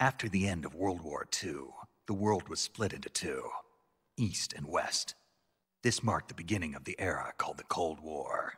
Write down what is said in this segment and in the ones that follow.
After the end of World War II, the world was split into two, East and West. This marked the beginning of the era called the Cold War.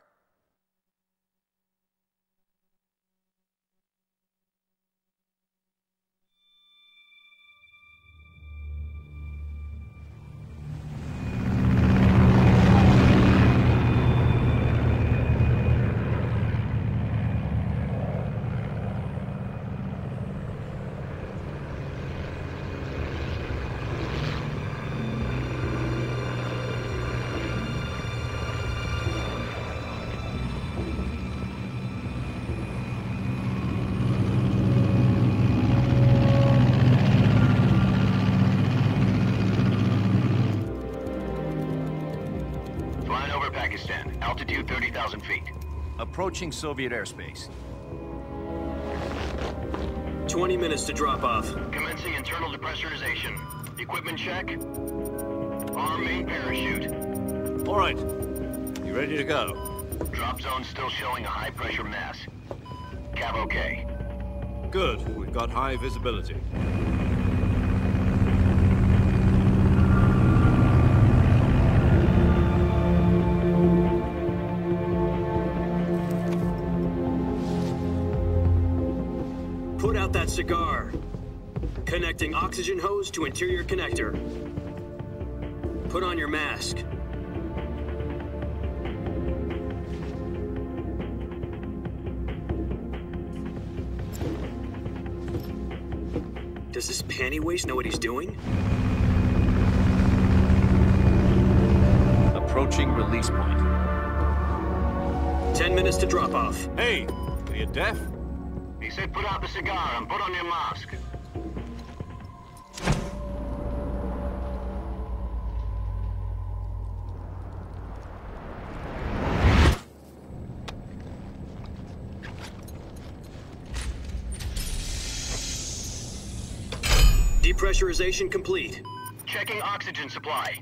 Altitude 30,000 feet. Approaching Soviet airspace. 20 minutes to drop off. Commencing internal depressurization. Equipment check. Arm main parachute. All right. You ready to go? Drop zone still showing a high pressure mass. Cav okay. Good. We've got high visibility. Put out that cigar. Connecting oxygen hose to interior connector. Put on your mask. Does this panty waste know what he's doing? Approaching release point. 10 minutes to drop off. Hey, are you deaf? He said put out the cigar and put on your mask. Depressurization complete. Checking oxygen supply.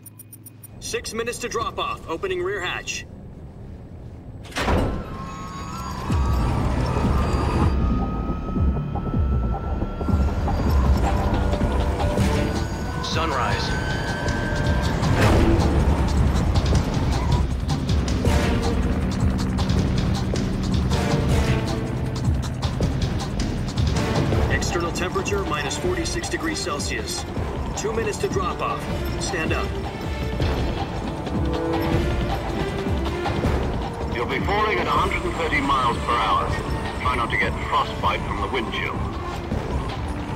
6 minutes to drop off. Opening rear hatch. Sunrise. External temperature minus 46 degrees Celsius. 2 minutes to drop off. Stand up. You'll be falling at 130 miles per hour. Try not to get frostbite from the wind chill.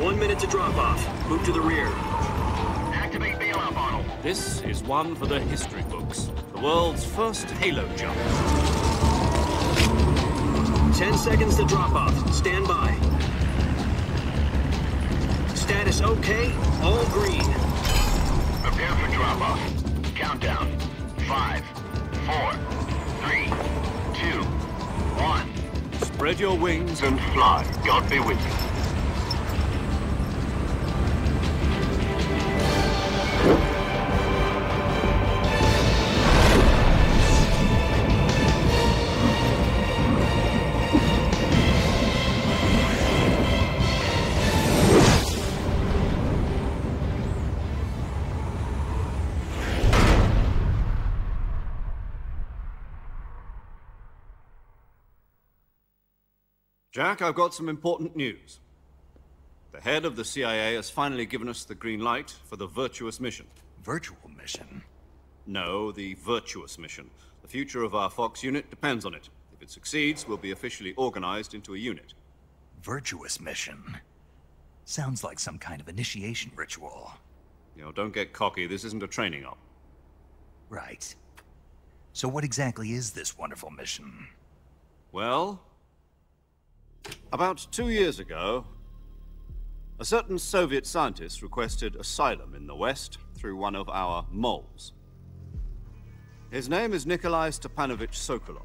1 minute to drop off. Move to the rear. Activate bailout bottle. This is one for the history books. The world's first halo jump. 10 seconds to drop off. Stand by. Status okay. All green. Prepare for drop off. Countdown. 5, 4, 3, 2, 1. Spread your wings And fly. God be with you. Jack, I've got some important news. The head of the CIA has finally given us the green light for the Virtuous mission. Virtual mission? No, the Virtuous mission. The future of our Fox unit depends on it. If it succeeds, we'll be officially organized into a unit. Virtuous mission? Sounds like some kind of initiation ritual. You know, don't get cocky. This isn't a training op. Right. So what exactly is this wonderful mission? Well, about 2 years ago, a certain Soviet scientist requested asylum in the West through one of our moles. His name is Nikolai Stepanovich Sokolov.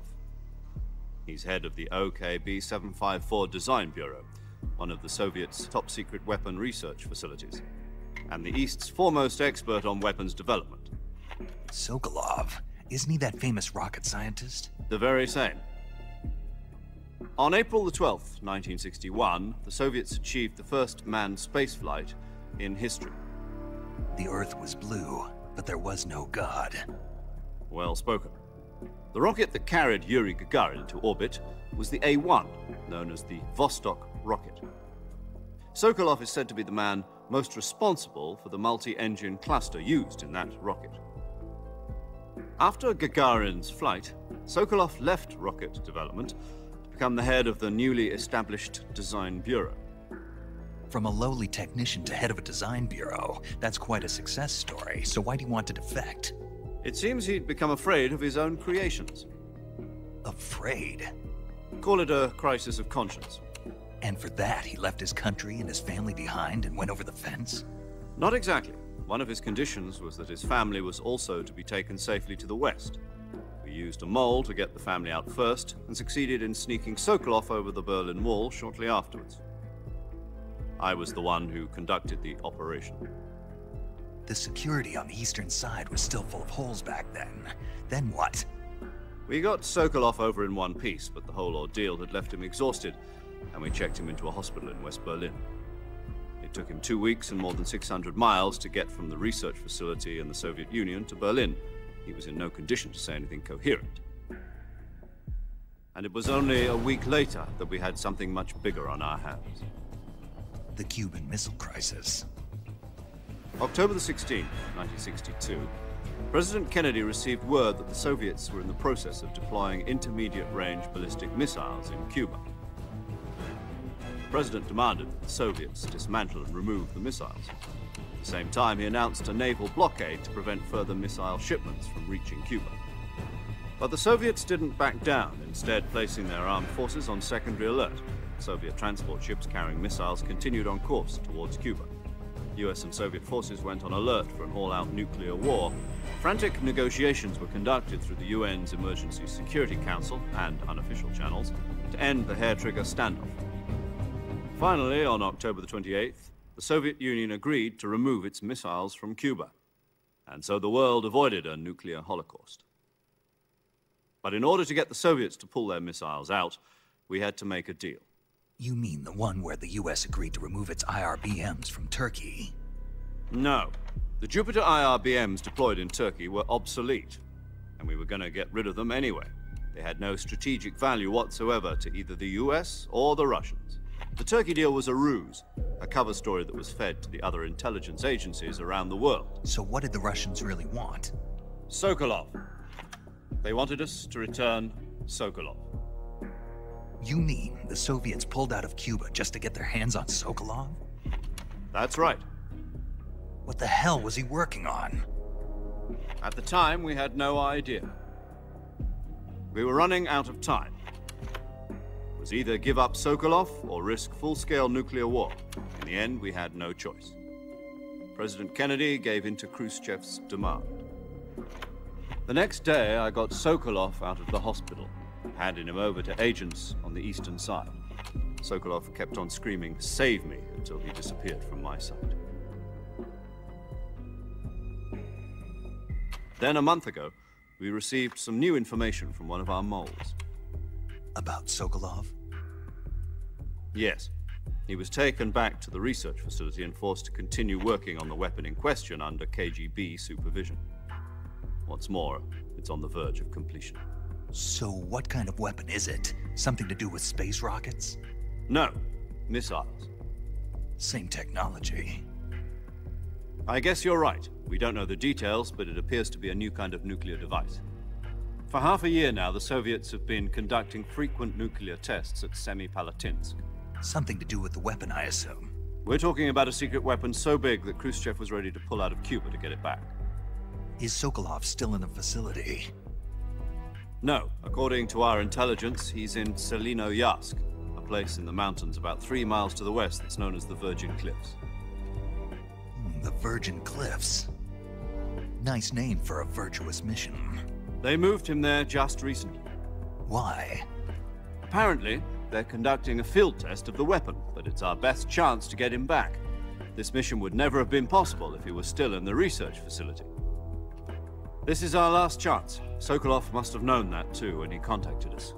He's head of the OKB 754 Design Bureau, one of the Soviets' top-secret weapon research facilities, and the East's foremost expert on weapons development. Sokolov? Isn't he that famous rocket scientist? The very same. On April the 12th, 1961, the Soviets achieved the first manned spaceflight in history. The Earth was blue, but there was no God. Well spoken. The rocket that carried Yuri Gagarin into orbit was the A-1, known as the Vostok rocket. Sokolov is said to be the man most responsible for the multi-engine cluster used in that rocket. After Gagarin's flight, Sokolov left rocket development to become the head of the newly established Design Bureau. From a lowly technician to head of a design bureau, that's quite a success story, so why'd he want to defect? It seems he'd become afraid of his own creations. Afraid? Call it a crisis of conscience. And for that, he left his country and his family behind and went over the fence? Not exactly. One of his conditions was that his family was also to be taken safely to the west. We used a mole to get the family out first and succeeded in sneaking Sokolov over the Berlin Wall shortly afterwards. I was the one who conducted the operation. The security on the eastern side was still full of holes back then. Then what? We got Sokolov over in one piece, but the whole ordeal had left him exhausted, and we checked him into a hospital in West Berlin. It took him 2 weeks and more than 600 miles to get from the research facility in the Soviet Union to Berlin. He was in no condition to say anything coherent. And it was only a week later that we had something much bigger on our hands. The Cuban Missile Crisis. October the 16th, 1962, President Kennedy received word that the Soviets were in the process of deploying intermediate-range ballistic missiles in Cuba. The President demanded that the Soviets dismantle and remove the missiles. At the same time, he announced a naval blockade to prevent further missile shipments from reaching Cuba. But the Soviets didn't back down, instead placing their armed forces on secondary alert. Soviet transport ships carrying missiles continued on course towards Cuba. US and Soviet forces went on alert for an all-out nuclear war. Frantic negotiations were conducted through the UN's Emergency Security Council and unofficial channels to end the hair-trigger standoff. Finally, on October the 28th, the Soviet Union agreed to remove its missiles from Cuba, and so the world avoided a nuclear holocaust. But in order to get the Soviets to pull their missiles out, we had to make a deal. You mean the one where the US agreed to remove its IRBMs from Turkey? No. The Jupiter IRBMs deployed in Turkey were obsolete, and we were going to get rid of them anyway. They had no strategic value whatsoever to either the US or the Russians. The Turkey deal was a ruse, a cover story that was fed to the other intelligence agencies around the world. So what did the Russians really want? Sokolov. They wanted us to return Sokolov. You mean the Soviets pulled out of Cuba just to get their hands on Sokolov? That's right. What the hell was he working on? At the time, we had no idea. We were running out of time. It was either give up Sokolov or risk full-scale nuclear war. In the end, we had no choice. President Kennedy gave in to Khrushchev's demand. The next day, I got Sokolov out of the hospital, handing him over to agents on the eastern side. Sokolov kept on screaming, "Save me," until he disappeared from my sight. Then, a month ago, we received some new information from one of our moles. About Sokolov? Yes. He was taken back to the research facility and forced to continue working on the weapon in question under KGB supervision. What's more, it's on the verge of completion. So what kind of weapon is it? Something to do with space rockets? No, missiles. Same technology. I guess you're right. We don't know the details, but it appears to be a new kind of nuclear device. For half a year now, the Soviets have been conducting frequent nuclear tests at Semipalatinsk. Something to do with the weapon, I assume. We're talking about a secret weapon so big that Khrushchev was ready to pull out of Cuba to get it back. Is Sokolov still in the facility? No. According to our intelligence, he's in Selinoyarsk, a place in the mountains about 3 miles to the west that's known as the Virgin Cliffs. The Virgin Cliffs. Nice name for a virtuous mission. They moved him there just recently. Why? Apparently, they're conducting a field test of the weapon, but it's our best chance to get him back. This mission would never have been possible if he was still in the research facility. This is our last chance. Sokolov must have known that too when he contacted us.